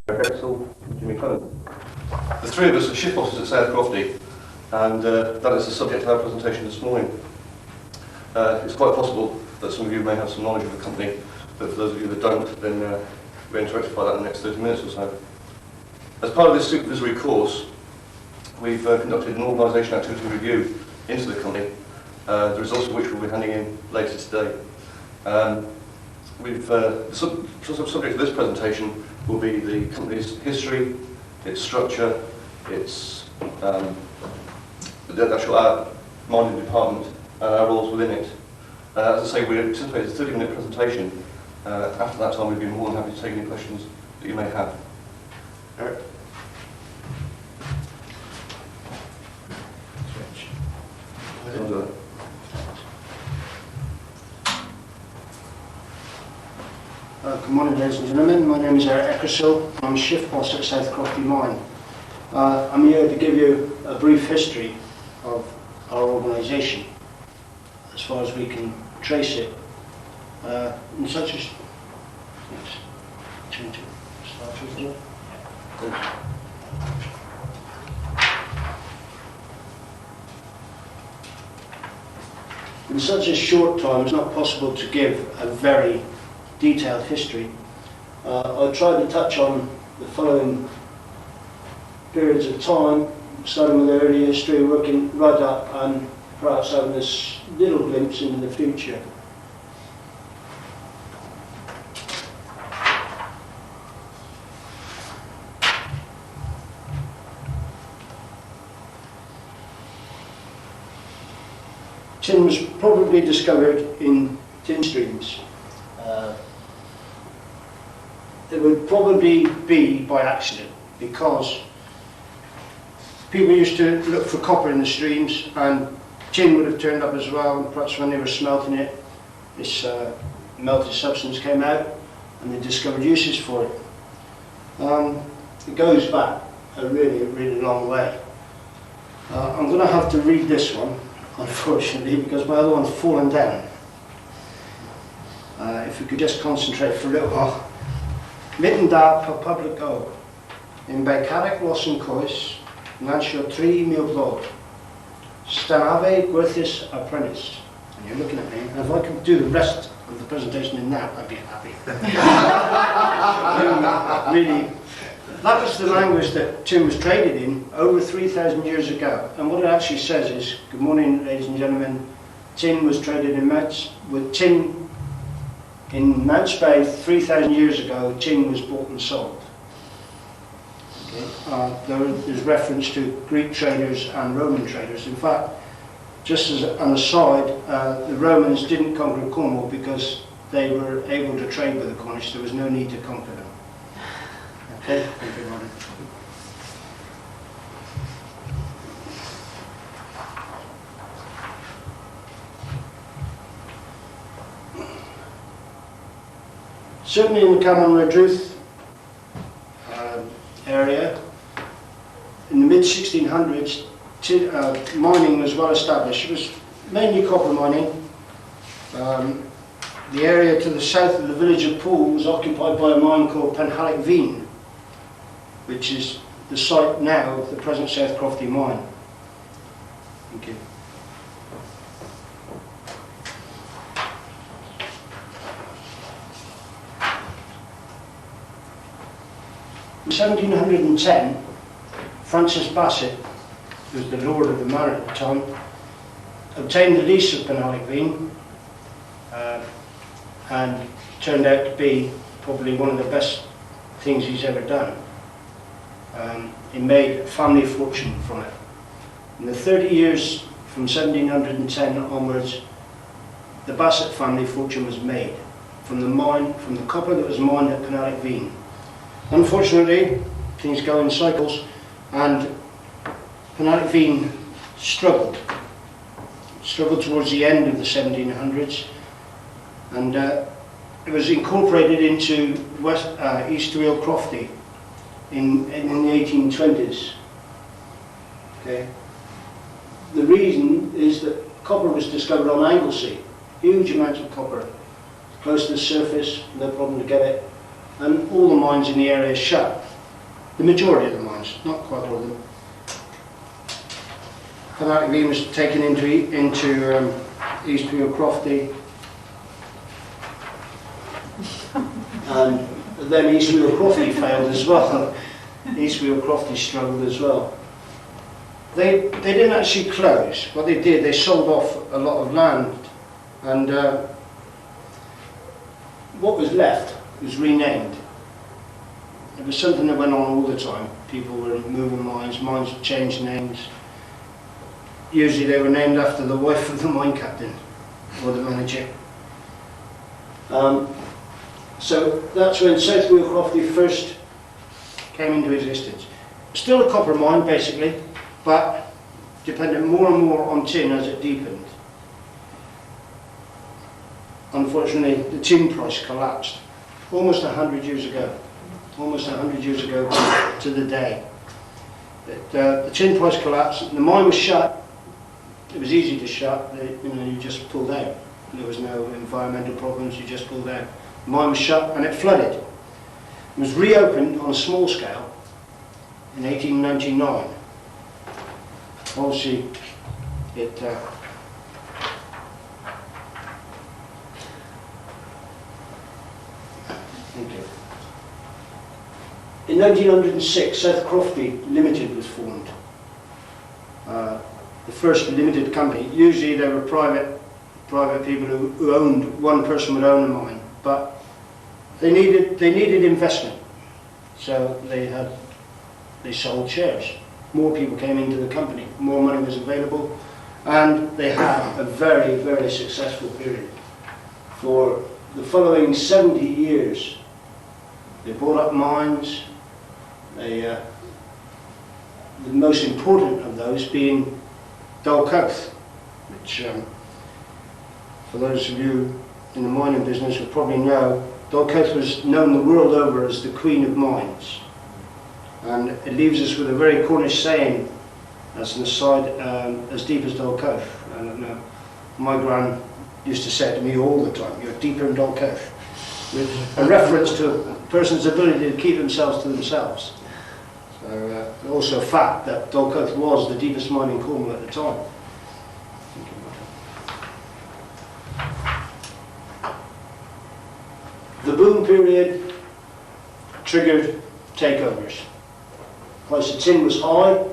Eckersall, Jimmy Clemence. The three of us are shift bosses at South Crofty, and that is the subject of our presentation this morning. It's quite possible that some of you may have some knowledge of the company, but for those of you that don't, then we're going to rectify that in the next 30 minutes or so. As part of this supervisory course, we've conducted an organisation activity review into the company, the results of which we'll be handing in later today. The subject of this presentation will be the company's history, its structure, its the actual mining department, and our roles within it. As I say, we anticipate a 30-minute presentation. After that time, we'd be more than happy to take any questions that you may have. Eric? Good morning, ladies and gentlemen. My name is Eckersall. I'm a shift boss at South Crofty Mine. I'm here to give you a brief history of our organisation, as far as we can trace it. In such as, yes, change it. Start with it. In such a short time, it's not possible to give a very detailed history. I'll try to touch on the following periods of time, starting with the early history, working right up, and perhaps having this little glimpse into the future. Tin was probably discovered in tin streams. It would probably be by accident, because people used to look for copper in the streams, and tin would have turned up as well, and perhaps when they were smelting it, this melted substance came out, and they discovered uses for it. It goes back a really long way. I'm going to have to read this one, unfortunately, because my other one's fallen down. If we could just concentrate for a little while. Mitten da på public go. In Becarrick Lawson Course, Nanshaw 3 mil blog. Stanave Gwerthis Apprentice. And you're looking at me, and if I could do the rest of the presentation in that, I'd be happy. Really, that was the language that tin was traded in over 3,000 years ago. And what it actually says is, good morning, ladies and gentlemen, tin was traded in in Mounts Bay 3,000 years ago. Tin was bought and sold. Okay. There's reference to Greek traders and Roman traders. In fact, just as an aside, the Romans didn't conquer Cornwall because they were able to trade with the Cornish. There was no need to conquer them. Okay, thank you, Martin. Certainly in the Cameron Redruth area, in the mid-1600s, mining was well established. It was mainly copper mining. The area to the south of the village of Poole was occupied by a mine called Penhallock Veen, which is the site now of the present South Crofty mine. Thank you. In 1710, Francis Bassett, who was the lord of the manor at the time, obtained the lease of Penhallock Veen, and turned out to be probably one of the best things he's ever done. He made a family fortune from it. In the 30 years from 1710 onwards, the Bassett family fortune was made from the copper that was mined at Penhallock Veen. Unfortunately, things go in cycles, and Penhallock Veen struggled towards the end of the 1700s, and it was incorporated into East Real Crofty in the 1820s. Okay. The reason is that copper was discovered on Anglesey, huge amounts of copper, close to the surface, no problem to get it. And all the mines in the area shut. The majority of the mines, not quite all of them. Penalty was taken into Eastfield Crofty, and then Eastfield Crofty failed as well. Eastfield Crofty struggled as well. They didn't actually close. What they did, they sold off a lot of land, and what was left was renamed. It was something that went on all the time. People were moving mines changed names. Usually they were named after the wife of the mine captain or the manager. So that's when South Wheel Crofty first came into existence. Still a copper mine basically, but depended more and more on tin as it deepened. Unfortunately, the tin price collapsed almost 100 years ago. Almost 100 years ago to the day. The tin price collapsed, the mine was shut. It was easy to shut, you just pulled out. There was no environmental problems, you just pulled out. The mine was shut and it flooded. It was reopened on a small scale in 1899. Obviously, it thank you. In 1906, South Crofty Limited was formed. The first limited company. Usually they were private people who owned, one person would own a mine, but they needed investment, so they sold shares. More people came into the company, more money was available, and they had a very, very successful period. For the following 70 years, they bought up mines. The most important of those being Dalcoath, which for those of you in the mining business will probably know, Dalcoath was known the world over as the Queen of Mines. And it leaves us with a very Cornish saying, as an aside, as deep as Dalcoath. And my gran used to say to me all the time, "You're deeper in Dalcoath," with a reference to a person's ability to keep themselves to themselves. So, also a fact that Dalcoath was the deepest mine in Cornwall at the time. The boom period triggered takeovers. Price of tin was high.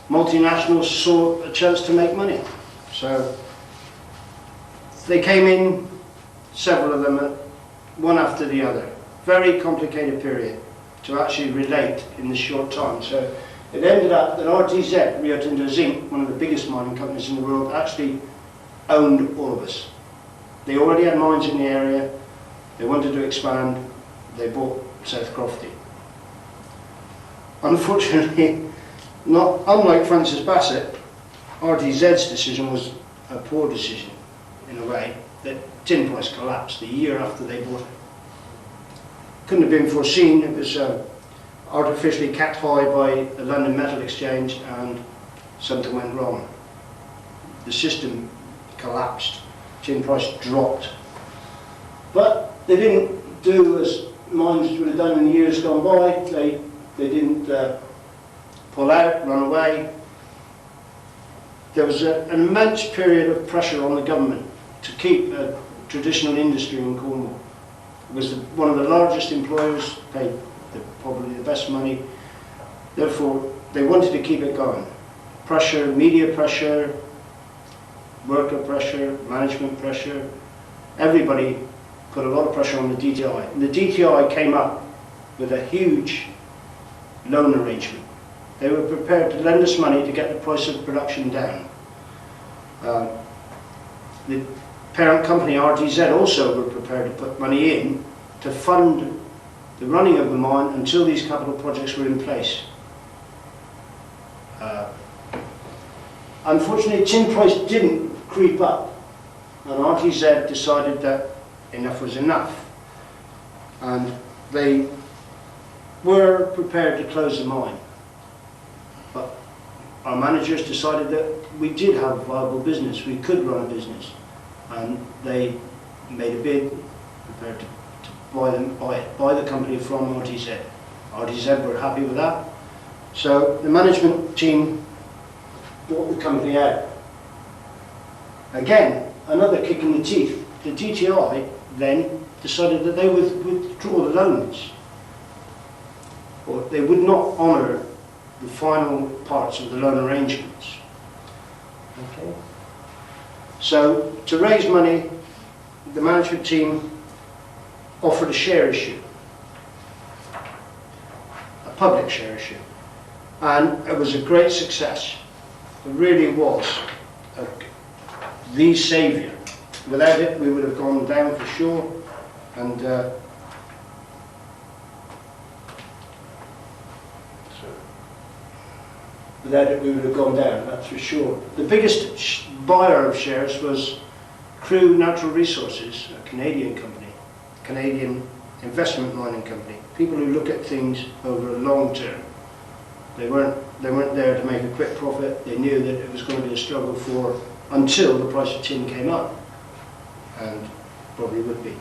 Multinationals saw a chance to make money. So they came in, several of them, one after the other. Very complicated period to actually relate in this short time. So it ended up that RTZ, Rio Tinto Zinc, one of the biggest mining companies in the world, actually owned all of us. They already had mines in the area, they wanted to expand, they bought South Crofty. Unfortunately, unlike Francis Bassett, RTZ's decision was a poor decision in a way. The tin price collapsed the year after they bought it. Couldn't have been foreseen. It was artificially capped high by the London Metal Exchange, and something went wrong. The system collapsed. Tin price dropped. But they didn't do as mines would have done in the years gone by. They didn't pull out, run away. There was an immense period of pressure on the government to keep a traditional industry in Cornwall. It was one of the largest employers, paid probably the best money. Therefore, they wanted to keep it going. Pressure, media pressure, worker pressure, management pressure. Everybody put a lot of pressure on the DTI. And the DTI came up with a huge loan arrangement. They were prepared to lend us money to get the price of production down. The parent company, RTZ, also were prepared to put money in to fund the running of the mine until these capital projects were in place. Unfortunately, tin price didn't creep up, and RTZ decided that enough was enough, and they were prepared to close the mine. But our managers decided that we did have a viable business, we could run a business, and they made a bid, prepared to buy the company from RTZ. RDZ were happy with that. So the management team bought the company out. Again, another kick in the teeth. The DTI then decided that they would withdraw the loans, or they would not honour the final parts of the loan arrangements. Okay. So to raise money, the management team offered a share issue, a public share issue, and it was a great success. It really was the saviour. Without it, we would have gone down for sure, and without it, we would have gone down, that's for sure. The biggest buyer of shares was Crew Natural Resources, a Canadian company, Canadian investment mining company. People who look at things over a long term. They weren't there to make a quick profit. They knew that it was going to be a struggle for until the price of tin came up, and probably would be.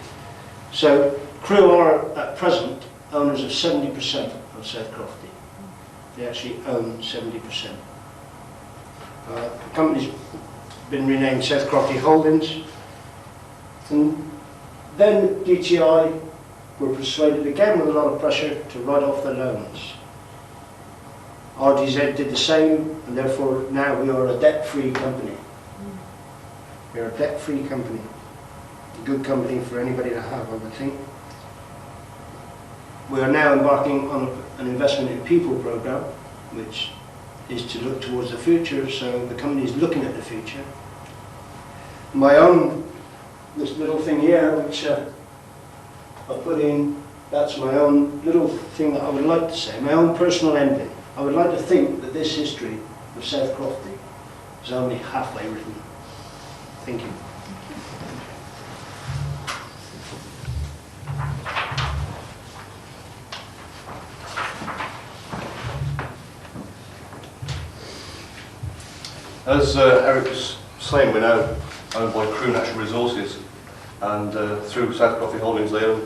So Crew are at present owners of 70% of South Crofty. They actually own 70%. The company's been renamed South Crofty Holdings, and then DTI were persuaded again with a lot of pressure to write off the loans. RDZ did the same, and therefore now we are a debt-free company. We are a debt-free company. A good company for anybody to have, I would think. We are now embarking on an investment in people program, which is to look towards the future, so the company is looking at the future. My own, this little thing here, which I put in, that's my own little thing that I would like to say, my own personal ending. I would like to think that this history of South Crofty is only halfway written. Thank you. As Eric was saying, we're now owned by Crew Natural Resources, and through South Crofty Holdings they own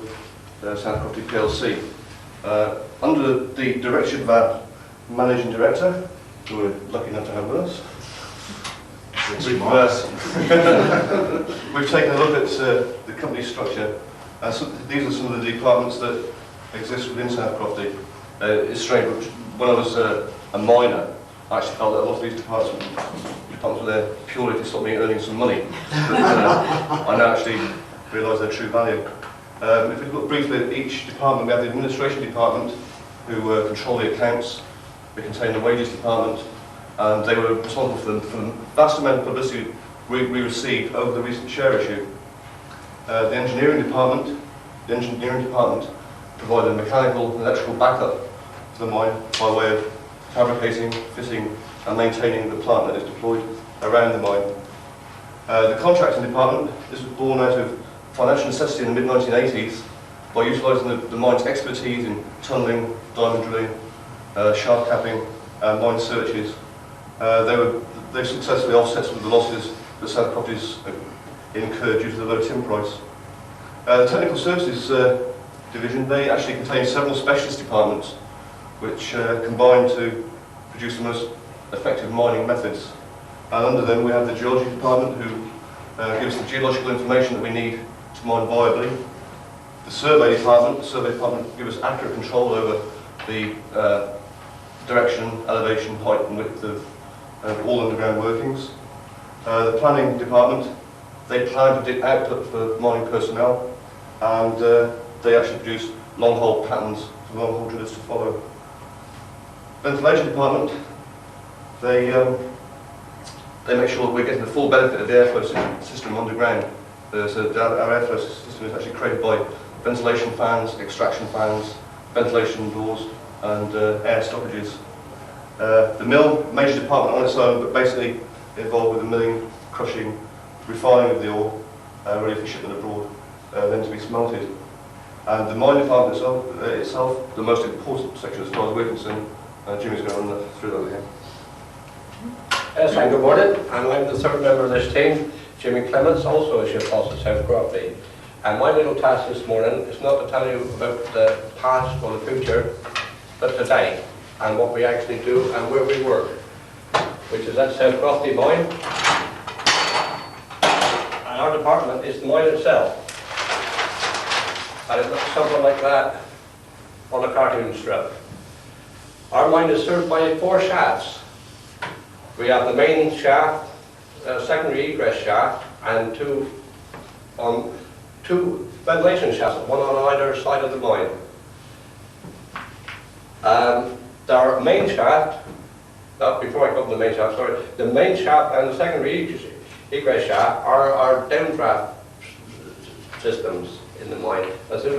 South Crofty PLC. Under the direction of our Managing Director, who we're lucky enough to have with us, we've taken a look at the company structure. So these are some of the departments that exist within South Crofty. It's strange, but when I was a miner, I actually felt that a lot of these departments were there purely to stop me earning some money. But I now actually realise their true value. If we look briefly at each department, we have the administration department, who control the accounts. We contain the wages department, and they were responsible for the vast amount of publicity we received over the recent share issue. The engineering department provided mechanical and electrical backup to the mine by way of fabricating, fitting and maintaining the plant that is deployed around the mine. The contracting department, this was born out of financial necessity in the mid-1980s by utilising the mine's expertise in tunnelling, diamond drilling, shaft capping and mine searches. They successfully offset some of the losses that South Crofty's incurred due to the low tin price. The technical services division, they actually contain several specialist departments which combine to produce the most effective mining methods. And under them we have the geology department, who gives the geological information that we need to mine viably. The survey department gives us accurate control over the direction, elevation, height and width of all underground workings. The planning department, they plan to output for mining personnel, and they actually produce long hole patterns for long hole drillers to follow. Ventilation department, they make sure that we're getting the full benefit of the airflow system underground. So our airflow system is actually created by ventilation fans, extraction fans, ventilation doors and air stoppages. The mill, major department on its own, but basically involved with the milling, crushing, refining of the ore, ready for shipment abroad, then to be smelted. And the mine department itself, the most important section as far as we're concerned. Jimmy's going to run through that again. Yes, and good morning. I'm the third member of this team, Jimmy Clemence, also a Shiftbosses at South Crofty. And my little task this morning is not to tell you about the past or the future, but today, and what we actually do and where we work, which is at South Crofty mine. And our department is the mine itself. And it looks something like that on a cartoon strip. Our mine is served by 4 shafts. We have the main shaft, secondary egress shaft, and two ventilation shafts, one on either side of the mine. Our main shaft, before I come to the main shaft, sorry, the main shaft and the secondary egress shaft are downdraft systems in the mine. As you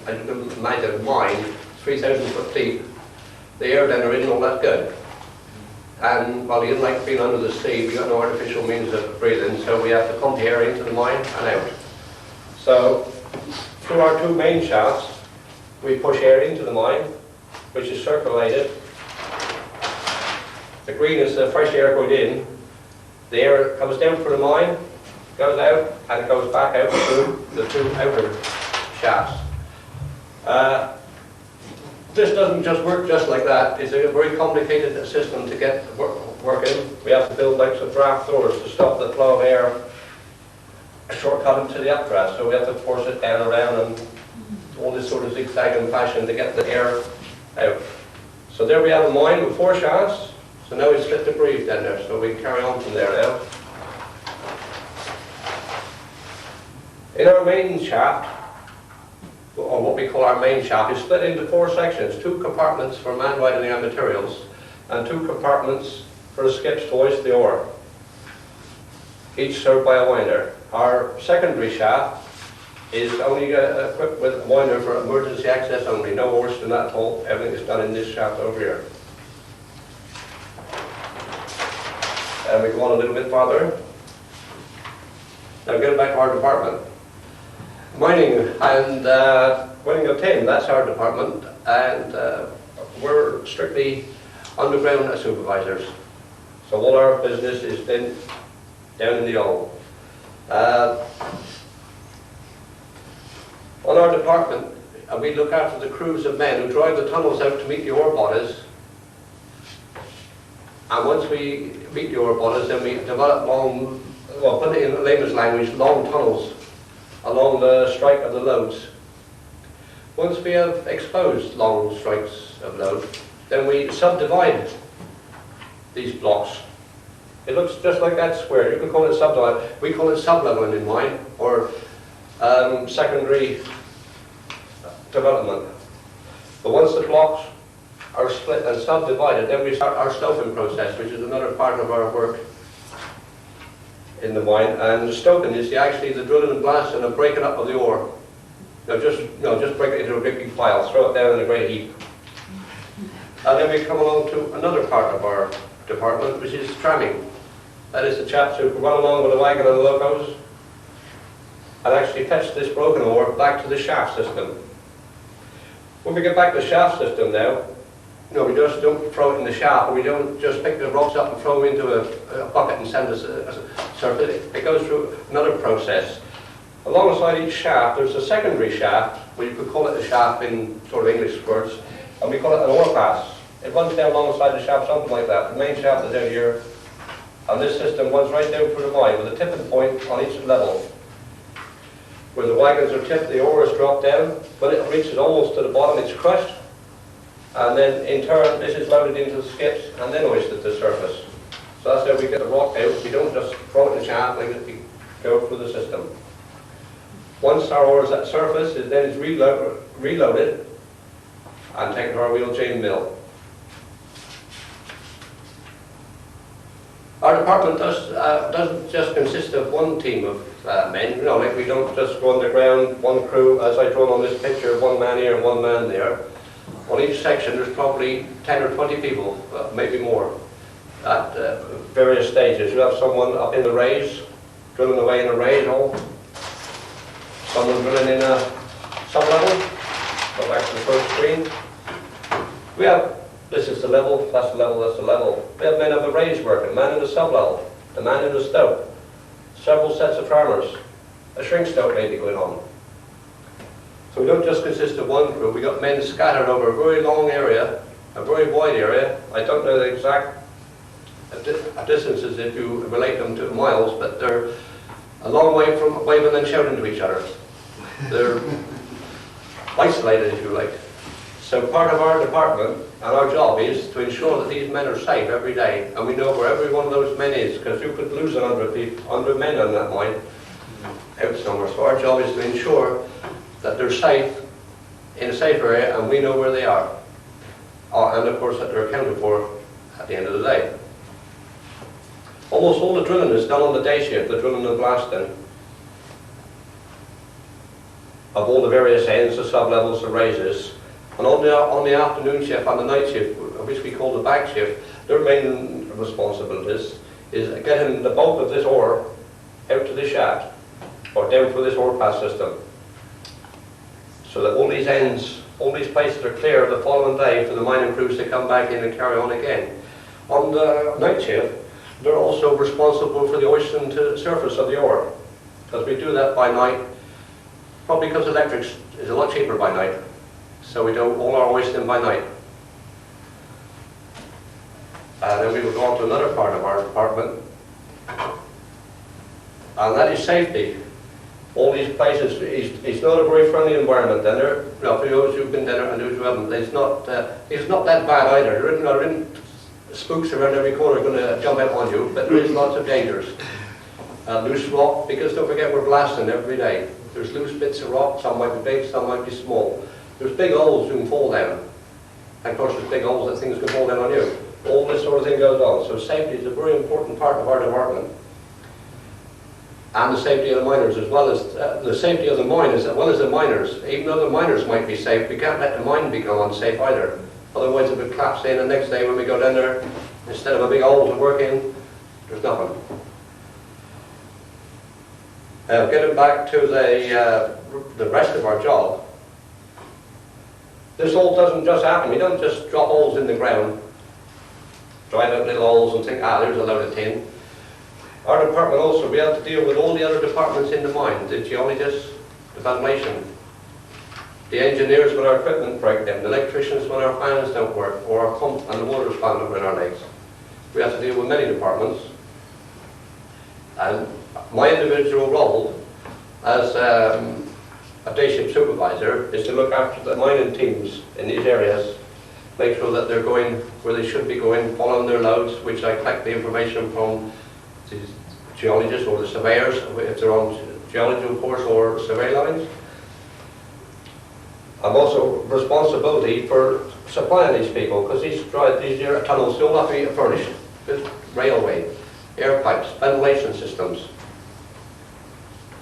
can imagine, mine, 3,000 foot deep, the air down there isn't all that good. And while you like being under the sea, we've got no artificial means of breathing, so we have to pump the air into the mine and out. So, through our 2 main shafts, we push air into the mine, which is circulated. The green is the fresh air going in. The air comes down through the mine, goes out, and it goes back out through the 2 outer shafts. This doesn't just work just like that. It's a very complicated system to get working. We have to build like some draft doors to stop the flow of air shortcut into the updraft. So we have to force it down around and all this sort of zigzagging fashion to get the air out. So there we have a mine with 4 shafts. So now it's fit to breathe down there. So we can carry on from there now. In our main shaft, or what we call our main shaft, is split into 4 sections. 2 compartments for man riding our materials, and 2 compartments for the skips to hoist the ore, each served by a winder. Our secondary shaft is only equipped with a winder for emergency access only, no hoist and that at all. Everything is done in this shaft over here. And we go on a little bit farther. Now getting back to our department. Mining and mining of tin, that's our department, and we're strictly underground supervisors. So all our business is then down in the hole. On our department, we look after the crews of men who drive the tunnels out to meet the ore bodies. And once we meet the ore bodies, then we develop long, well, put it in layman's language, long tunnels along the strike of the loads. Once we have exposed long strikes of load, then we subdivide these blocks. It looks just like that square. You can call it subdivide. We call it subleveling in mine, or secondary development. But once the blocks are split and subdivided, then we start our stoping process, which is another part of our work in the mine. And the stoping is actually the drilling and blasting and breaking up of the ore. Just break it into a big pile, throw it down in a great heap. And then we come along to another part of our department, which is tramming. That is the chaps who run along with a wagon and the locos and actually fetch this broken ore back to the shaft system. When we get back to the shaft system now, we just don't throw it in the shaft, or we don't just pick the rocks up and throw them into a bucket and send us a surface. It goes through another process. Alongside each shaft, there's a secondary shaft, well, you could call it a shaft in sort of English words, and we call it an ore pass. It runs down alongside the shaft, something like that. The main shaft is down here, and this system runs right down through the mine with a tipping point on each level. Where the wagons are tipped, the ore is dropped down. When it reaches almost to the bottom, it's crushed. And then in turn, this is loaded into the skips and then hoisted to the surface. So that's how we get the rock out. We don't just throw it in the shaft, like we go through the system. Once our ore is at surface, then it's reloaded and taken to our wheel chain mill. Our department doesn't just consist of one team of men. Like we don't just go underground, one crew, as I drawn on this picture, one man here and one man there. On each section there's probably 10 or 20 people, maybe more, at various stages. You have someone up in the raise, drilling away in a raise hole, someone drilling in a sub-level. Go back to the first screen. We have, this is the level, that's the level, that's the level. We have men of the raise working, man in the sub-level, the man in the stope, several sets of farmers, a shrink stope maybe going on. So we don't just consist of one crew, we got men scattered over a very long area, a very wide area. I don't know the exact distances if you relate them to miles, but they're a long way from waving and shouting to each other. They're isolated, if you like. So part of our department and our job is to ensure that these men are safe every day, and we know where every one of those men is, because you could lose 100 men on that mine out somewhere. So our job is to ensure that they're safe in a safe area, and we know where they are. And of course that they're accounted for at the end of the day. Almost all the drilling is done on the day shift, the drilling and blasting of all the various ends, the sub-levels, the raises. And on the afternoon shift and the night shift, which we call the back shift, their main responsibilities is getting the bulk of this ore out to the shaft, or down through this ore pass system, so that all these ends, all these places are clear the following day for the mining crews to come back in and carry on again. On the night shift, they're also responsible for the hoisting to the surface of the ore, because we do that by night, probably because electric is a lot cheaper by night, so we do all our hoisting by night. And then we will go on to another part of our department, and that is safety. All these places, it's not a very friendly environment down there. Well, for those who've been down there and those who haven't, it's not that bad either. There isn't spooks around every corner going to jump out on you, but there is lots of dangers. Loose rock, because don't forget we're blasting every day. There's loose bits of rock, some might be big, some might be small. There's big holes you can fall down. And of course there's big holes that things can fall down on you. All this sort of thing goes on. So safety is a very important part of our department. And the safety of the miners, as well as the safety of the mine, as well as the miners. Even though the miners might be safe, we can't let the mine become unsafe either. Otherwise it would collapse in, and the next day when we go down there, instead of a big hole to work in, there's nothing. Getting back to the rest of our job, this all doesn't just happen. We don't just drop holes in the ground, drive out little holes and think, there's a load of tin. Our department also, we have to deal with all the other departments in the mine, the geologists, the ventilation, the engineers when our equipment break down, the electricians when our fans don't work, or our pump and the water's bound up in our legs. We have to deal with many departments. And my individual role as a day shift supervisor is to look after the mining teams in these areas, make sure that they're going where they should be going, following their loads, which I collect the information from the geologists or the surveyors, if they're on geological course or survey lines. I'm also responsibility for supplying these people, because these tunnels still have to be furnished with railway, air pipes, ventilation systems.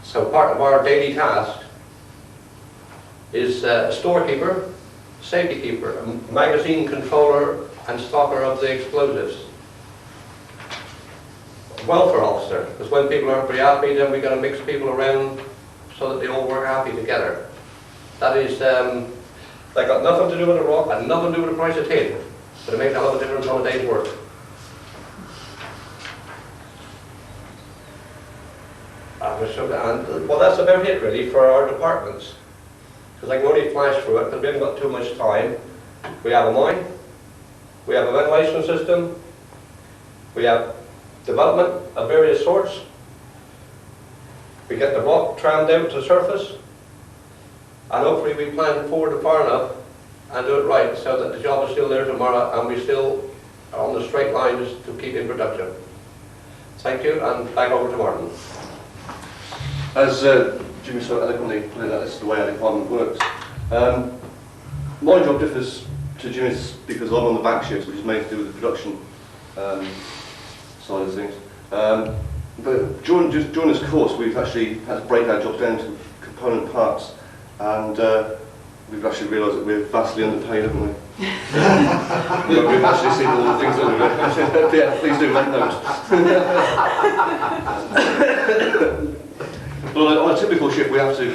So part of our daily task is a storekeeper, safety keeper, a magazine controller and stocker of the explosives. Welfare officer, because when people aren't very happy, then we've got to mix people around so that they all work happy together. That is, they got nothing to do with the rock and nothing to do with the price of tin, but it makes a lot of difference on a day's work. And, well, that's about it really for our departments, because I can only flash through it because we haven't got too much time. We have a mine, we have a ventilation system, we have development of various sorts, we get the rock trammed out to surface, and hopefully we plan forward far enough and do it right so that the job is still there tomorrow and we still are on the straight lines to keep in production. Thank you, and back over to Martin. As Jimmy so eloquently put it, that's the way our department works. My job differs to Jimmy's because I'm on the back shift, which is mainly to do with the production side of things. But during this course, we've actually had to break our jobs down to component parts, and we've actually realised that we're vastly underpaid, haven't we? We've actually seen all the things that we've yeah, please do make notes. Well, on a typical shift, we have to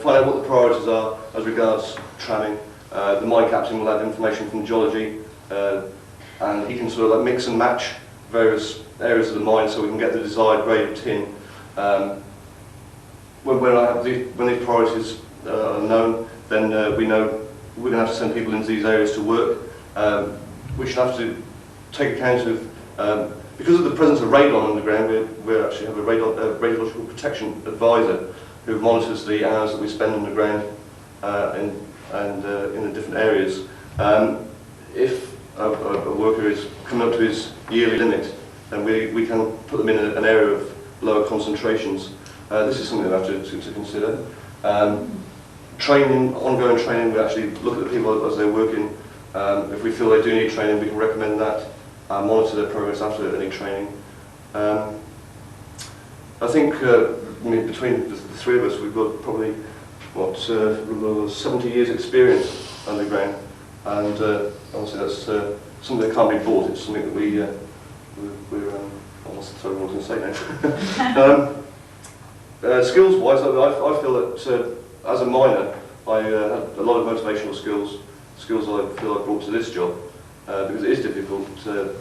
find out what the priorities are as regards tramming. The mine captain will have information from geology, and he can sort of like mix and match various areas of the mine so we can get the desired grade of tin. When these priorities are known, then we know we're going to have to send people into these areas to work. We should have to take account of, because of the presence of radon underground, we actually have a radiological protection advisor who monitors the hours that we spend underground in the different areas. If a worker is coming up to his yearly limit, then we can put them in an area of lower concentrations. This is something we have to consider. Training, ongoing training, we actually look at the people as they're working. If we feel they do need training, we can recommend that. Monitor their progress after any training. I think between the three of us, we've got probably 70 years experience underground, and obviously that's something that can't be bought. It's something that we're almost sorry, what I was going to say now. Skills-wise, I feel that as a miner, I had a lot of motivational skills I feel I brought to this job, because it is difficult. The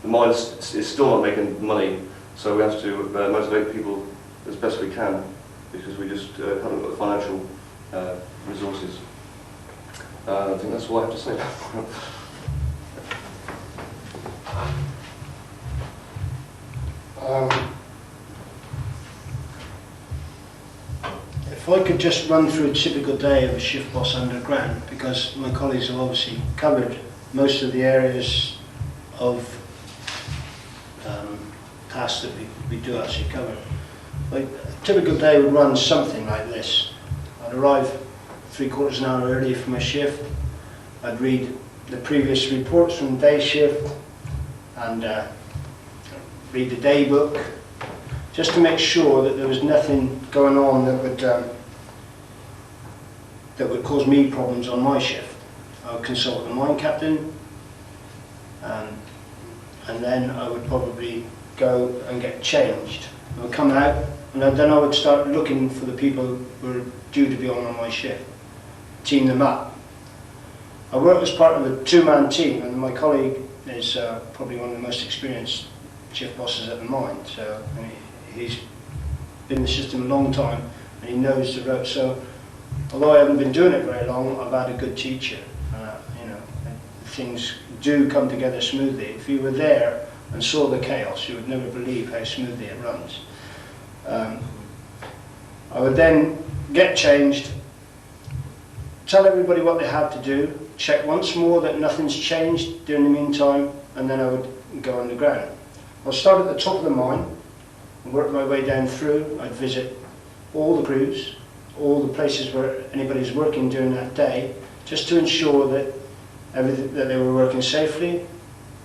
mine is still not making money, so we have to motivate people as best we can, because we just haven't got the financial resources. I think that's all I have to say. If I could just run through a typical day of a shift boss underground, because my colleagues have obviously covered most of the areas of tasks that we do actually cover. Like, a typical day would run something like this. I'd arrive 3/4 an hour early for my shift. I'd read the previous reports from the day shift and read the day book, just to make sure that there was nothing going on that would cause me problems on my shift. I would consult the mine captain, and then I would probably go and get changed. I would come out, and then I would start looking for the people who were due to be on my shift, team them up. I work as part of a two-man team, and my colleague is probably one of the most experienced shift bosses at the mine. So he's been in the system a long time, and he knows the ropes. So although I haven't been doing it very long, I've had a good teacher. Things do come together smoothly. If you were there and saw the chaos, you would never believe how smoothly it runs. I would then get changed, tell everybody what they had to do, check once more that nothing's changed during the meantime, and then I would go underground. I'll start at the top of the mine and work my way down through. I'd visit all the crews, all the places where anybody's working during that day, just to ensure that that they were working safely,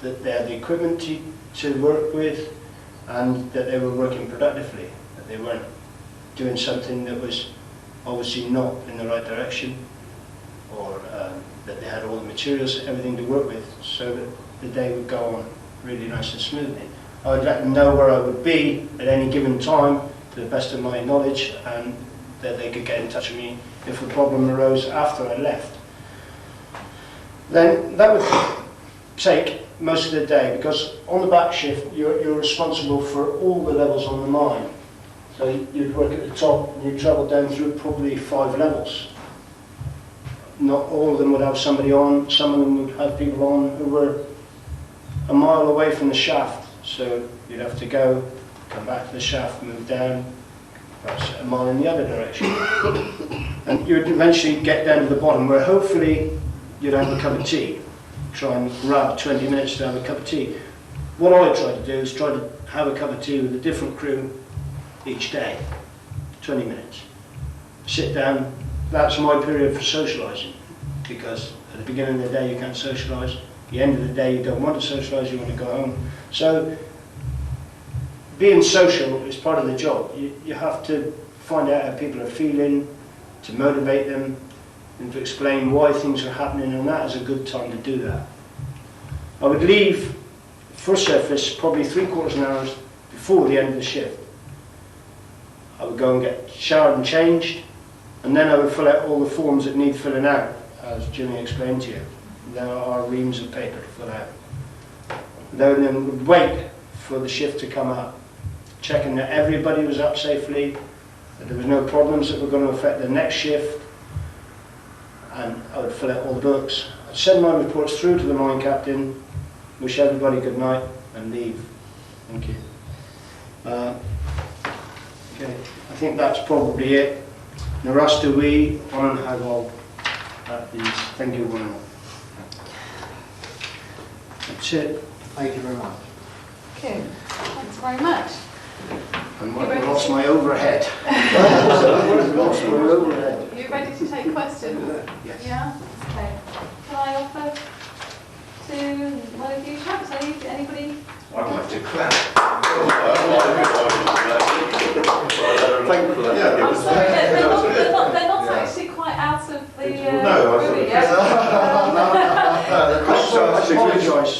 that they had the equipment to work with, and that they were working productively, that they weren't doing something that was obviously not in the right direction, or that they had all the materials, everything to work with, so that the day would go on really nice and smoothly. I would let them know where I would be at any given time, to the best of my knowledge, and that they could get in touch with me if a problem arose after I left. Then that would take most of the day, because on the back shift you're responsible for all the levels on the mine. So you'd work at the top and you'd travel down through probably 5 levels. Not all of them would have somebody on, some of them would have people on who were a mile away from the shaft. So you'd have to go, come back to the shaft, move down, perhaps a mile in the other direction. And you'd eventually get down to the bottom, where hopefully you'd have a cup of tea. Try and grab 20 minutes to have a cup of tea. What I try to do is try to have a cup of tea with a different crew each day, 20 minutes. Sit down, that's my period for socialising, because at the beginning of the day you can't socialise, at the end of the day you don't want to socialise, you want to go home. So being social is part of the job. You have to find out how people are feeling, to motivate them, and to explain why things are happening, and that is a good time to do that. I would leave for surface probably 3/4 an hour before the end of the shift. I would go and get showered and changed, and then I would fill out all the forms that need filling out, as Jimmy explained to you. There are reams of paper to fill out. Then would wait for the shift to come up, checking that everybody was up safely, that there was no problems that were going to affect the next shift, and I would fill out all the books. I'd send my reports through to the mine captain, wish everybody good night, and leave. Thank you. Okay, I think that's probably it. Narasta we on and have all at these. Thank you very much. That's it. Thank you very much. Okay, thanks very much. I might have lost my overhead. Lost my overhead. Are you ready to take questions? Yes. Yeah? Okay. Can I offer to one of you chaps? Anybody? I'd like to clap. Thank you for that. I'm sorry, they're not actually quite out of the No, I room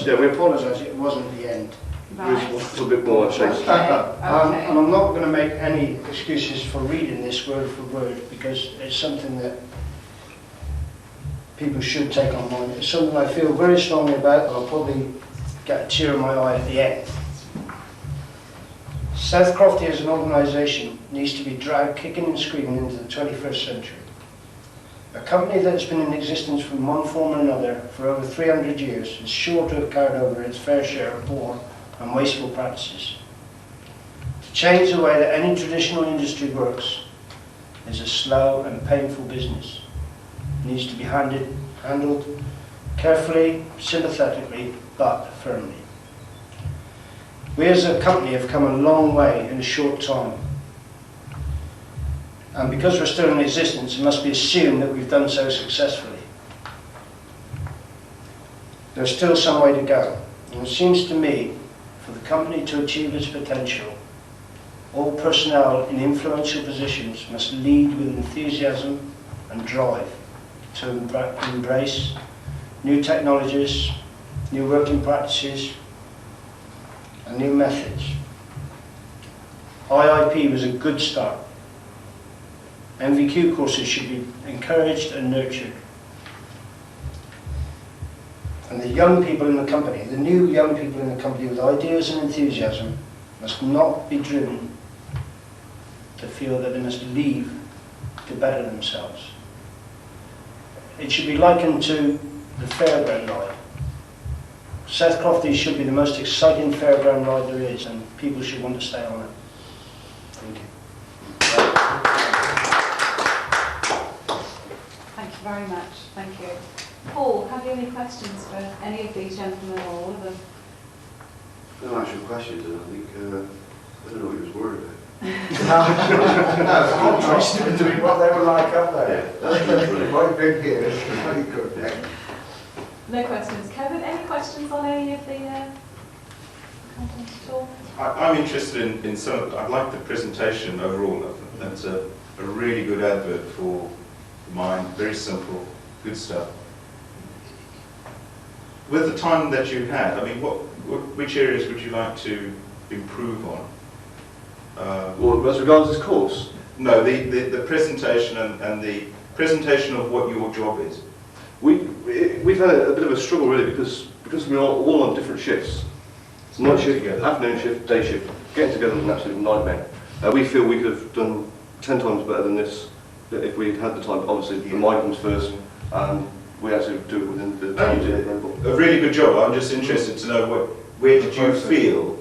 yet. We apologise, it wasn't the end. Right. A little bit more, actually. Okay, okay. And I'm not going to make any excuses for reading this word for word, because it's something that people should take on mind. It's something I feel very strongly about, and I'll probably get a tear in my eye at the end. South Crofty as an organisation needs to be dragged kicking and screaming into the 21st century. A company that has been in existence from one form or another for over 300 years is sure to have carried over its fair share of poor and wasteful practices. To change the way that any traditional industry works is a slow and painful business. It needs to be handled carefully, sympathetically, but firmly. We as a company have come a long way in a short time. And because we're still in existence, it must be assumed that we've done so successfully. There's still some way to go. And it seems to me, for the company to achieve its potential, all personnel in influential positions must lead with enthusiasm and drive to embrace new technologies, new working practices, and new methods. IIP was a good start. NVQ courses should be encouraged and nurtured. And the young people in the company, the new young people in the company with ideas and enthusiasm, must not be driven to feel that they must leave to better themselves. It should be likened to the fairground ride. South Crofty should be the most exciting fairground ride there is, and people should want to stay on it. Thank you. Thank you very much. Thank you. Paul, have you any questions for any of these gentlemen or all of them? No actual questions, and I think, I don't know what he was worried about. I'm interested in doing what they were like up there. Yeah. My big ears, very good. Yeah. No questions. Kevin, any questions on any of the content at all? I'm interested in some. I like the presentation overall. I think that's a really good advert for the mine. Very simple, good stuff. With the time that you had, I mean, which areas would you like to improve on? Well, as regards this course, No, the presentation and the presentation of what your job is. we've had a bit of a struggle really because we're all on different shifts. Night shift, afternoon shift, day shift. Getting together is an absolute nightmare. We feel we could have done 10 times better than this if we'd had the time. Obviously, the mine comes first, and we actually do it within the time. A really good job. I'm just interested to know where did you feel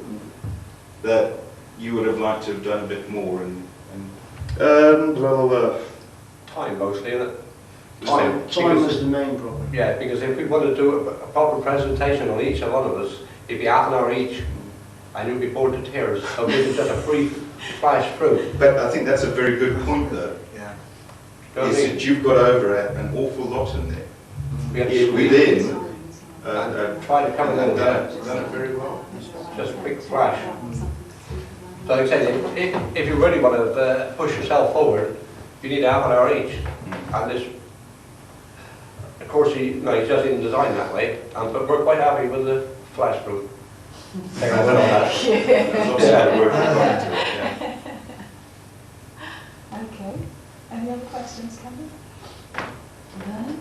that you would have liked to have done a bit more Time mostly, isn't it? Time was the main problem. Yeah, because if we want to do a proper presentation on each one of us, it'd be half an hour each, and you'd be bored to tears. So this is just a free flash through. But I think that's a very good point, though. Yeah. Don't Is think- that you've got over an awful lot in there. We had to Within, try to come in and done it very well. just a quick flash. So like I said, if you really want to push yourself forward, you need half an hour each. And this, of course, he just didn't design that way, but we're quite happy with the flash through. There's also the work you've gone into it, yeah. Okay. Any other questions, Kevin? No?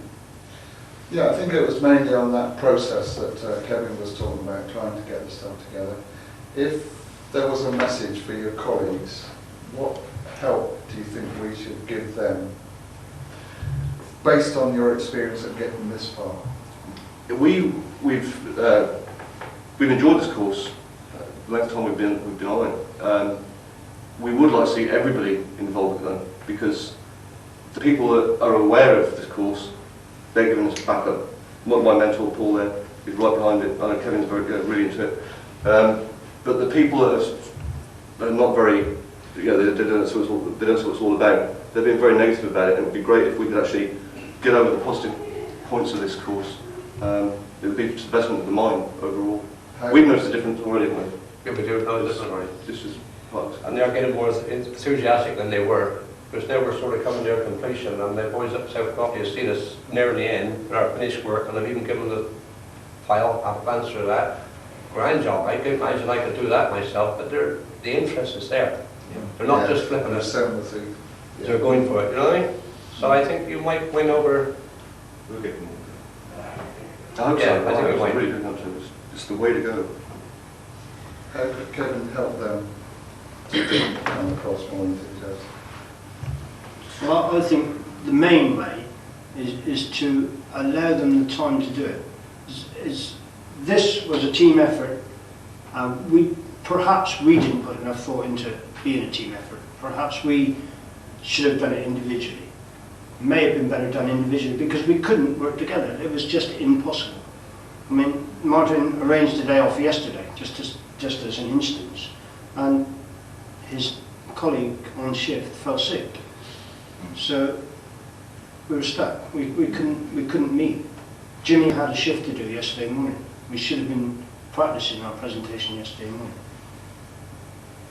Yeah, I think it was mainly on that process that Kevin was talking about, trying to get the stuff together. If there was a message for your colleagues, help do you think we should give them, based on your experience of getting this far? We've enjoyed this course. The length of time we've been on it. We would like to see everybody involved with them, because the people that are aware of this course, they're giving us backup. My mentor Paul there is right behind it. I know Kevin's really into it. But the people that are not very, they don't know what it's all about. They've been very negative about it, and it would be great if we could actually get over the positive points of this course. It would be to the betterment of the mind overall. We've noticed a difference already, haven't we? Yeah, we do know this already. This is part. And they're getting more enthusiastic than they were, because now we're sort of coming to a completion, and the boys up South Crofty have seen us near the end with our finished work, and I've even given them the file, I've glanced through that. Grand job, I can imagine I could do that myself, but the interest is there. They're not just flipping it, Sympathy. they're going for it, you know what I mean? So I think you might win over. We'll get more. I hope Yeah, so. I think we might. Really do hope so. It's the way to go. How could Kevin help them to come across more enthusiastic? Well, I think the main way is to allow them the time to do it. This was a team effort. Perhaps we didn't put enough thought into it being a team effort. Perhaps we should have done it individually. It may have been better done individually because we couldn't work together. It was just impossible. I mean, Martin arranged the day off yesterday, just as an instance, and his colleague on shift fell sick. So we were stuck. We couldn't meet. Jimmy had a shift to do yesterday morning. We should have been practicing our presentation yesterday morning.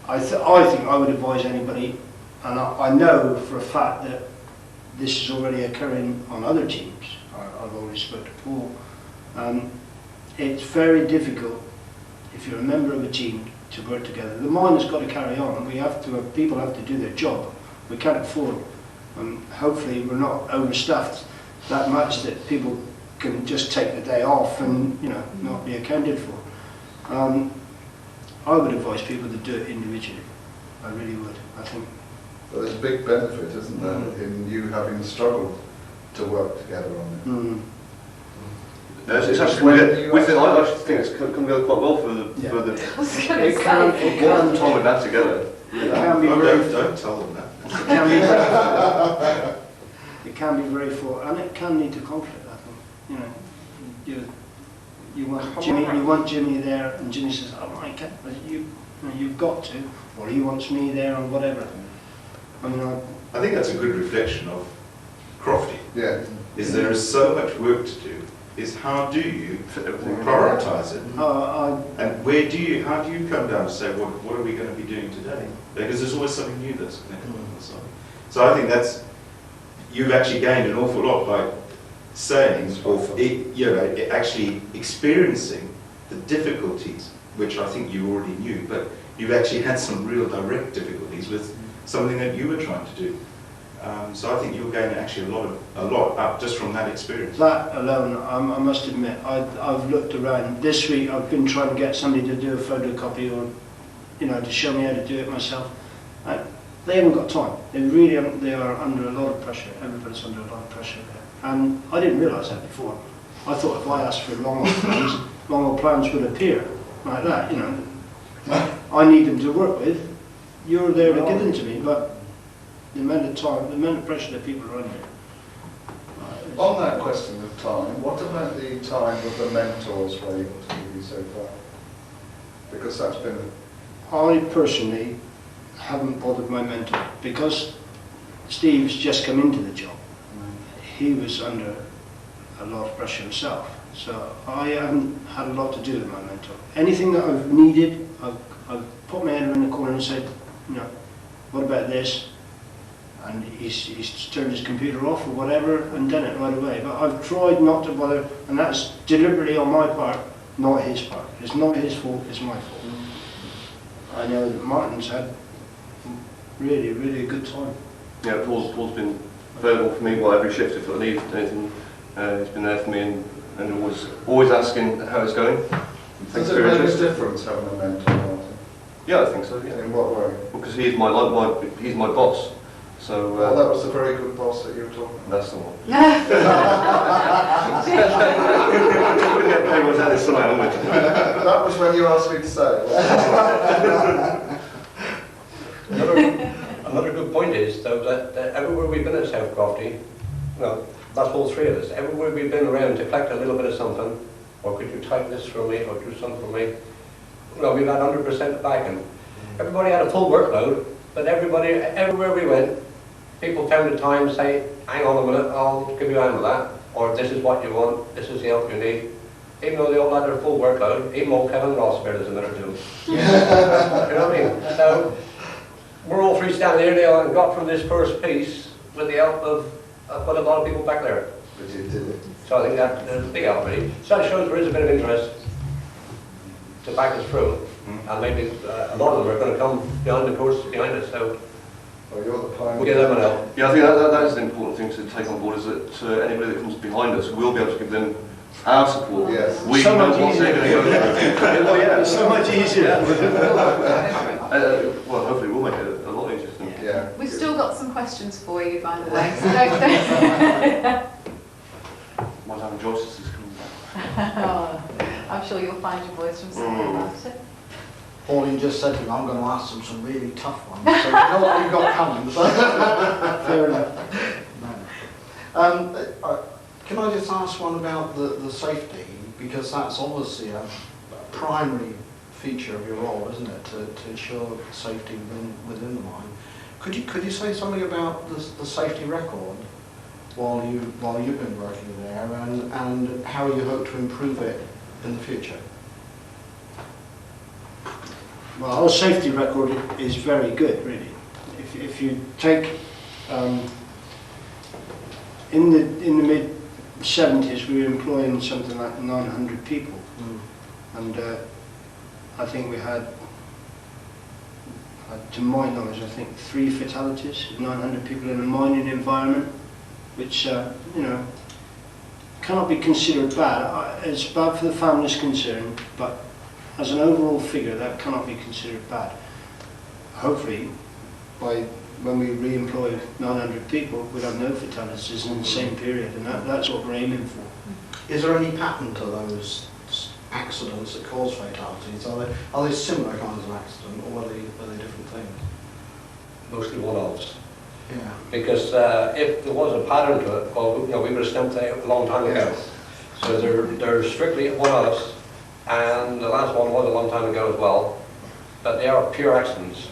I think I would advise anybody, and I know for a fact that this is already occurring on other teams. I've already spoken to Paul. It's very difficult if you're a member of a team to work together. The mind has got to carry on. People have to do their job. We can't afford. Hopefully we're not overstuffed that much that people can just take the day off and not be accounted for. I would advise people to do it individually. I really would. I think. But there's a big benefit, isn't there, in you having struggled to work together on it. It's actually, I actually think it's come together quite well for the I was going to It say. can time we've had together. It can be Oh, very. don't tell them that. It can be very full, and it can lead to conflict. I think you want Jimmy there, and Jimmy says, "Oh, I can't. You've got to," or he wants me there, or whatever. I mean, I think that's a good reflection of Crofty. Yeah. Is there is so much work to do. Is how do you prioritise it? And how do you come down to say, what are we going to be doing today? Because there's always something new that's going to come on the side. So I think you've actually gained an awful lot by saying, actually experiencing the difficulties, which I think you already knew, but you've actually had some real direct difficulties with something that you were trying to do. So I think you'll gain actually a lot up just from that experience. that alone, I must admit, I've looked around. This week I've been trying to get somebody to do a photocopy or, to show me how to do it myself. They haven't got time. They really haven't. They are under a lot of pressure. Everybody's under a lot of pressure there. And I didn't realise that before. I thought if I asked for longer plans would appear like that, I need them to work with. You're there to give them to me, but the amount of time, the amount of pressure that people are under. On that question of time, what about the time of the mentors were able to give you so far? Because that's been... I personally haven't bothered my mentor because Steve's just come into the job. He was under a lot of pressure himself, so I haven't had a lot to do with my mentor. Anything that I've needed, I've put my head in the corner and said, what about this? And he's turned his computer off or whatever and done it right away. But I've tried not to bother, and that's deliberately on my part, not his part. It's not his fault, it's my fault. I know that Martin's had really, really a good time. Yeah, Paul's been available for me every shift if I need anything. He's been there for me and always asking how it's going. Does it make a difference having a mentor, Martin? Yeah, I think so. Yeah. In what way? Because he's my boss. So Well, that was the very good boss that you were talking about. that's the one. That That was when you asked me to say it. Another good point is, though, that everywhere we've been at South Crofty, well, that's all three of us, everywhere we've been around to collect a little bit of something, or could you type this for me, or do something for me, well, we've had 100% backing. Everybody had a full workload, but everywhere we went, people found the time to say, hang on a minute, I'll give you a hand with that, or this is what you want, this is the help you need. Even though they all had their full workload, even old Kevin Ross spared us a minute or two. You know what I mean? So, we're all three standing here now and got through this first piece with the help of quite a lot of people back there. But you did it. So I think that's a big help really. So it shows there is a bit of interest to back us through. And maybe a lot of them are going to come behind the course behind us, so Well, you're the pioneer. we'll give them an help. Yeah, I think that is an important thing to take on board, is that anybody that comes behind us, we'll be able to give them our support. Yes. We So know much what they're going to go through. Well, yeah. It's so much easier. Well, hopefully we'll make it a lot easier for them. Yeah. We've still got some questions for you, by the way, so don't. Madame Joyce is coming back. Oh, I'm sure you'll find your voice from somewhere about it. Pauline just said to me, I'm going to ask them some really tough ones, so you know what you've got coming. So. Fair enough. No. Can I just ask one about the safety, because that's obviously a primary feature of your role, isn't it, to ensure safety within the mine. Could you say something about the safety record while you've been working there, and how you hope to improve it in the future? Well, our safety record is very good, really. If you take in the mid 70s, we were employing something like 900 people, and I think we had, to my knowledge, I think 3 fatalities, 900 people in a mining environment, which you know, cannot be considered bad. It's bad for the families concerned, but as an overall figure, that cannot be considered bad. Hopefully, when we re-employ 900 people, we'll have no fatalities in the same period, and that's what we're aiming for. Is there any pattern to those accidents that cause fatalities? Are they similar kinds of accidents, or are they different things? Mostly one-offs. Yeah. Because if there was a pattern to it, well, you know, we would have stamped it out a long time ago. So they're strictly one-offs, and the last one was a long time ago as well. But they are pure accidents.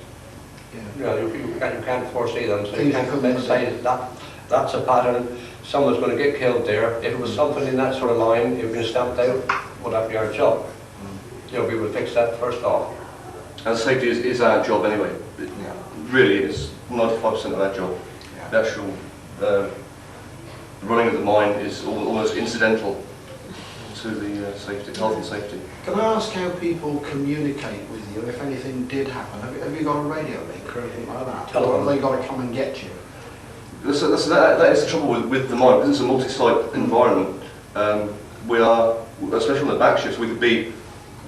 Yeah. You know, you can't foresee them, so you Things can't could say that's a pattern. Someone's going to get killed there. If it was something in that sort of line, if been stamped out, would that be our job? You know, we would fix that first off. And safety is our job anyway. It really is 95% of our job. Yeah. The actual running of the mine is almost incidental to the safety, health and safety. Can I ask how people communicate with you if anything did happen? Have you got a radio link or anything like that? Or have they got to come and get you? That is the trouble with the mine, because it's a multi-site environment. We are, especially on the back shifts, we could be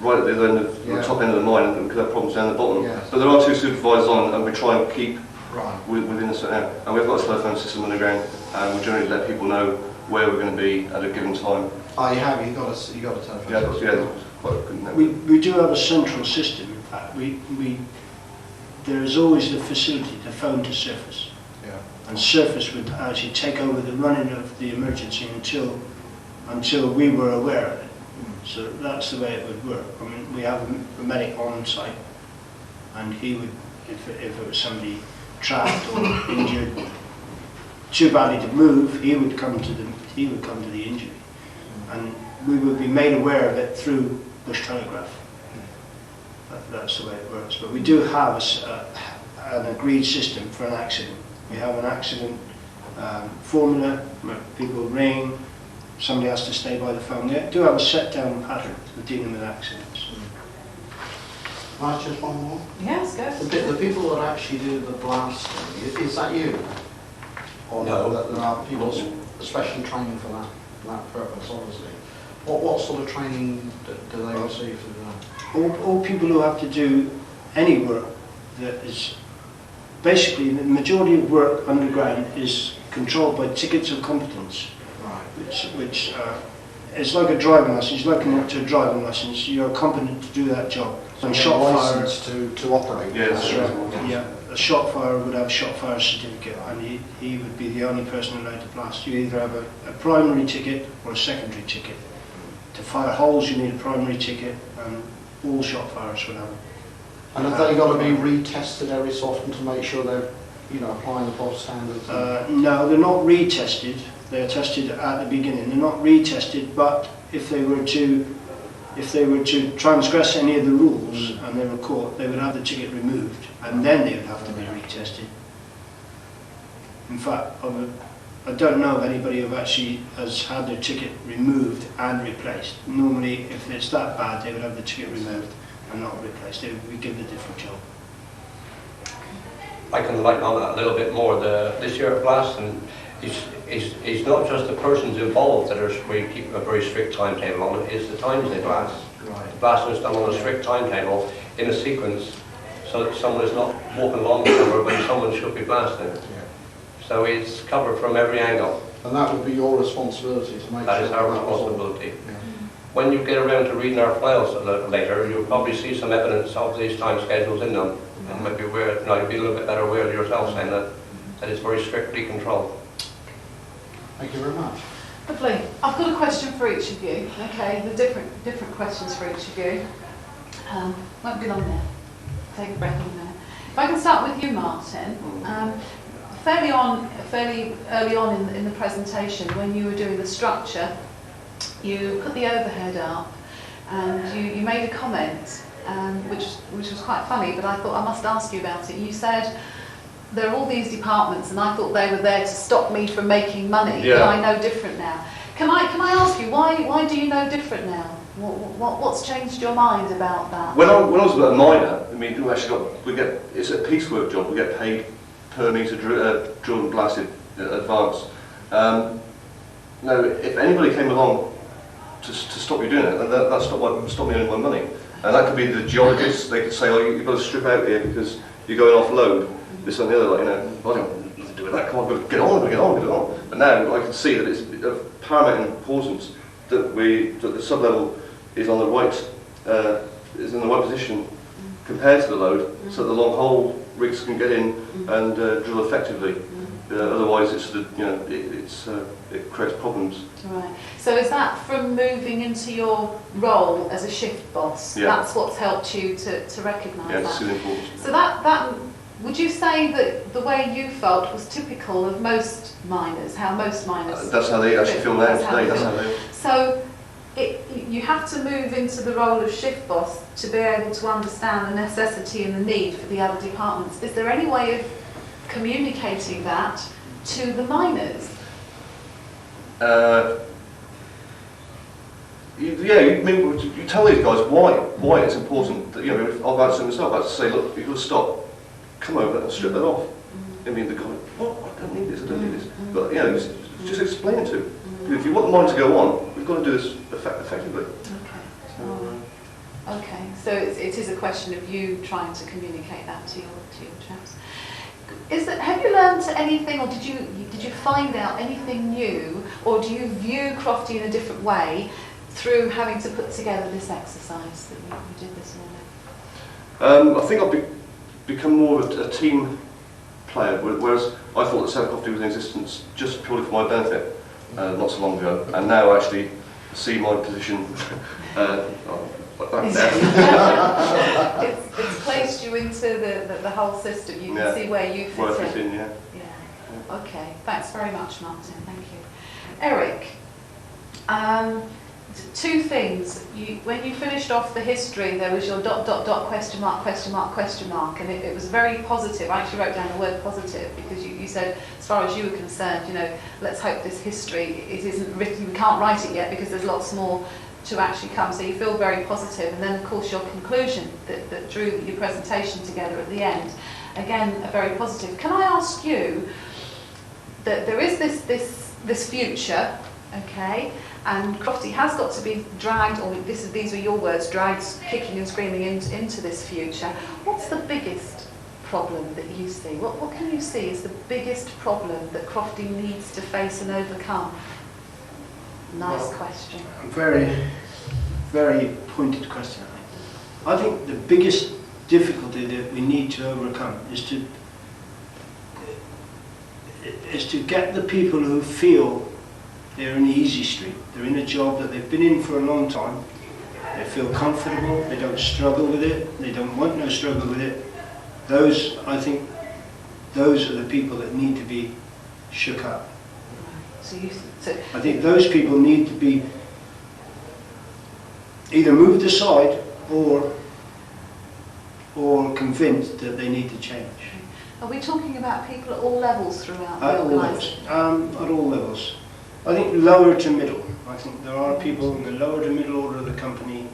right at the end of the top end of the mine and we could have problems down the bottom. Yes. But there are 2 supervisors on, and we try and keep within a certain area. And we've got a telephone system on the ground, and we generally let people know where we're going to be at a given time. Oh, you have? You got a telephone? Yeah, quite a good network. We do have a central system. In fact, there is always the facility to phone to surface. Yeah. And surface would actually take over the running of the emergency until we were aware of it. So that's the way it would work. I mean, we have a medic on site, and he would, if it was somebody trapped or injured, too badly to move, he would come to the injury, and we would be made aware of it through bush telegraph. That's the way it works. But we do have an agreed system for an accident. We have an accident formula where people ring, somebody has to stay by the phone. We do have a set down pattern for dealing with accidents. Can I ask just one more? Yes, go. The people that actually do the blasting, is that you? Or No. There are people especially training for that purpose, obviously. What sort of training do they receive for that? All people who have to do any work that is basically the majority of work underground is controlled by tickets of competence, which it's like a driving license. You're looking up to a driving license. You're competent to do that job. So And you shot have a fire, license to operate. Yeah, that's right. Yeah, a shot fire would have a shot fire certificate, and he would be the only person allowed to blast. You either have a primary ticket or a secondary ticket. To fire holes, you need a primary ticket, and all shot firers would have it. And have they got to be retested every so often to make sure they're, you know, applying the proper standards? No, they're not retested. They're tested at the beginning. They're not retested, but if they were to transgress any of the rules and they were caught, they would have the ticket removed, and then they would have to be retested. In fact, I don't know of anybody who actually has had their ticket removed and replaced. Normally, if it's that bad, they would have the ticket removed and not replaced. They would be given a different job. I can lighten on that a little bit more. This year at Blaston, it's not just the persons involved that we keep a very strict timetable on it, it's the times they blast. Right. The blasting is done on a strict timetable in a sequence so that someone is not walking along somewhere when someone should be blasting. Yeah. So it's covered from every angle. And that would be your responsibility to make That sure is our that was all- responsibility. Yeah. When you get around to reading our files a little later, you'll probably see some evidence of these time schedules in them. And maybe you'll be a little bit better aware of yourself saying that it's very strictly controlled. Thank you very much. Lovely. I've got a question for each of you. Okay, the different questions for each of you. Won't be long now. Take a breath in there. If I can start with you, Martin. Fairly early on in the presentation, when you were doing the structure, you put the overhead up, and you made a comment, which was quite funny. But I thought I must ask you about it. You said, there are all these departments, and I thought they were there to stop me from making money. Yeah. But I know different now. Can I ask you why do you know different now? What's changed your mind about that? When I was a miner, I mean, it's a piecework job. We get paid per metre drilled and blasted advance. Now, if anybody came along to stop you doing it, then that stopped me earning my money. And that could be the geologists. They could say, "Oh, you've got to strip out here because you're going off load." This and the other, I don't need to do that. Come on, get on. But now I can see that it's of paramount importance that the sub-level is on the right, is in the right position compared to the load, so that the long hole rigs can get in and drill effectively. Otherwise, it creates problems. Right. So is that from moving into your role as a shift boss? Yeah. That's what's helped you to recognise Yeah, that? it's really important. So that would you say that the way you felt was typical of most miners? How most miners? That's how they actually feel now today. That's how they. So you have to move into the role of shift boss to be able to understand the necessity and the need for the other departments. Is there any way of communicating that to the miners? You tell these guys why it's important. That, I've had some myself. I have to say, look, you've got to stop. Come over and strip that off. I mean, the guy, what? I don't need this. But just explain it to him. If you want the mine to go on, we've got to do this effectively. Okay, so it is a question of you trying to communicate that to your chaps. Have you learned anything, or did you find out anything new, or do you view Crofty in a different way through having to put together this exercise that you did this morning? I think I've become more of a team player, whereas I thought that South Crofty was in existence just purely for my benefit not so long ago, and now actually see my position It's placed you into the whole system. You can see where you fit in. Yeah. Okay. Thanks very much, Martin. Thank you, Eric. Two things. When you finished off the history, there was your ... question mark, and it was very positive. I actually wrote down the word positive because you said, as far as you were concerned, let's hope this history isn't written. We can't write it yet because there's lots more to actually come. So you feel very positive, and then of course your conclusion that drew your presentation together at the end, again, a very positive. Can I ask you that there is this future, okay? And Crofty has got to be dragged, or these are your words, dragged kicking and screaming into this future. What's the biggest problem that you see? What can you see is the biggest problem that Crofty needs to face and overcome? Nice question. A very, very pointed question, I think the biggest difficulty that we need to overcome is to get the people who feel they're in the easy street, they're in a job that they've been in for a long time, they feel comfortable, they don't struggle with it, they don't want no struggle with it. I think those are the people that need to be shook up. I think those people need to be either moved aside or convinced that they need to change. Are we talking about people at all levels throughout the At all levels. organisation? At all levels. I think lower to middle. I think there are people in the lower to middle order of the company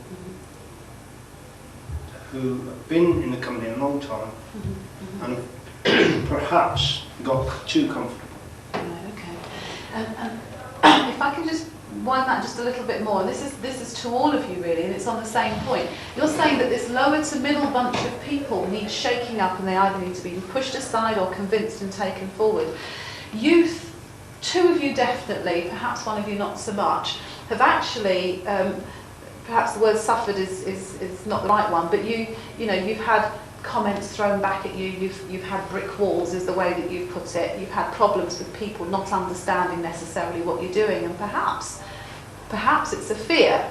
who have been in the company a long time and perhaps got too comfortable. Right, okay. And if I can just wind that just a little bit more, this is to all of you really, and it's on the same point. You're saying that this lower to middle bunch of people need shaking up, and they either need to be pushed aside or convinced and taken forward. Youth, two of you definitely, perhaps one of you not so much, have actually, perhaps the word suffered is not the right one, but you've had comments thrown back at you, you've had brick walls is the way that you've put it, you've had problems with people not understanding necessarily what you're doing, and perhaps it's a fear,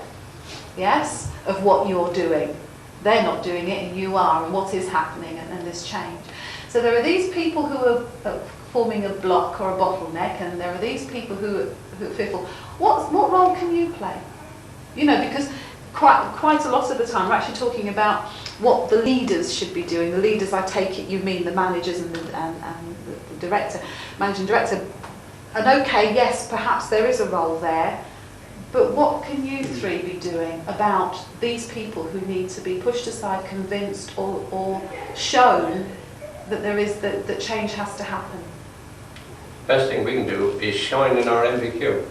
yes, of what you're doing. They're not doing it and you are, and what is happening and this change. So there are these people who are forming a block or a bottleneck, and there are these people who are fearful. What role can you play? Because quite a lot of the time we're actually talking about what the leaders should be doing. The leaders, I take it, you mean the managers and the director, managing director. And okay, yes, perhaps there is a role there, but what can you three be doing about these people who need to be pushed aside, convinced, or shown that that change has to happen? Best thing we can do is shine in our NVQ,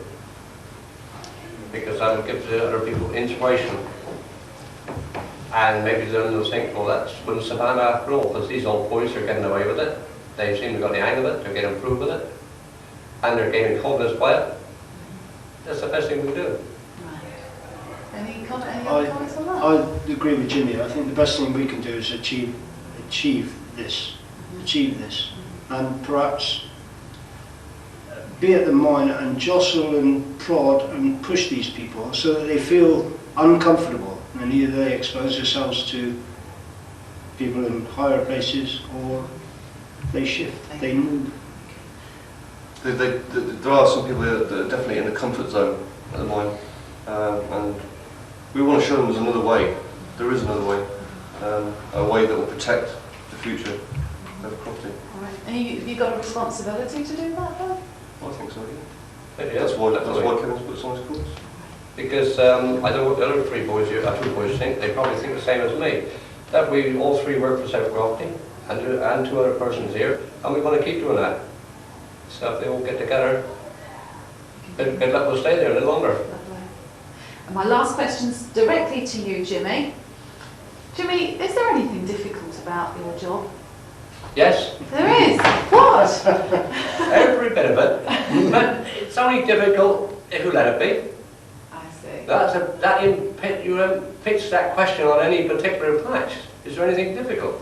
because that will give the other people inspiration. And maybe they'll think, well, that's wouldn't so bad after all, because these old boys are getting away with it. They seem to got the hang of it, they're getting through with it, and they're gaining confidence by it. That's the best thing we can do. Right. Any other comments on that? I agree with Jimmy. I think the best thing we can do is achieve this, and perhaps be at the mine and jostle and prod and push these people so that they feel uncomfortable, and either they expose themselves to people in higher places or they shift, they move. There are some people here that are definitely in the comfort zone at the mine, and we want to show them there's another way. There is another way, a way that will protect the future of Crofty. All right. And you got a responsibility to do that, though? I think so, yeah. Yeah, That's why Kevin's put us on his course. Because I don't know what the other two boys think. They probably think the same as me. That we all three work for South Crofty and two other persons here, and we want to keep doing that. So if they all get together, good luck, we'll stay there a little longer. Lovely. And my last question's directly to you, Jimmy. Jimmy, is there anything difficult about your job? Yes. There is. What? Every bit of it. But it's only difficult if you let it be. I see. You pitch that question on any particular patch. Is there anything difficult?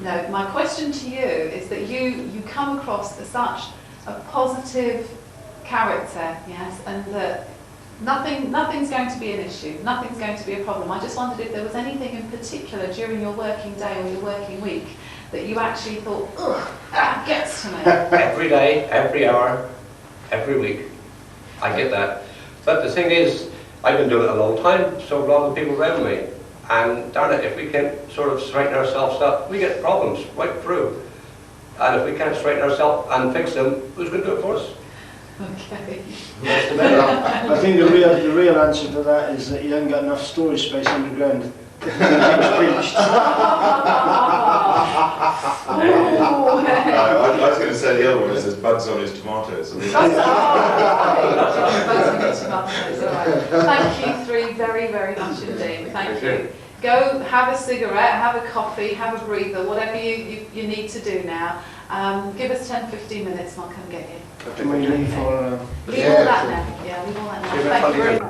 No, my question to you is that you come across as such a positive character, yes, and that nothing's going to be an issue, nothing's going to be a problem. I just wondered if there was anything in particular during your working day or your working week that you actually thought, ugh, that gets to me. Every day, every hour, every week. I get that. But the thing is, I've been doing it a long time, so have a lot of people around me. And darn it, if we can't sort of straighten ourselves up, we get problems right through. And if we can't straighten ourselves and fix them, who's going to do it for us? Okay. That's the better. I think the real answer to that is that you haven't got enough storage space underground. I was going to say the other one is there's bugs on his tomatoes. Thank you three very, very much indeed. Thank you. Go have a cigarette, have a coffee, have a breather, whatever you need to do now. Give us 10-15 minutes and I'll come get you. Can we leave for... Leave all that now. Yeah, leave all that now. Thank you very much.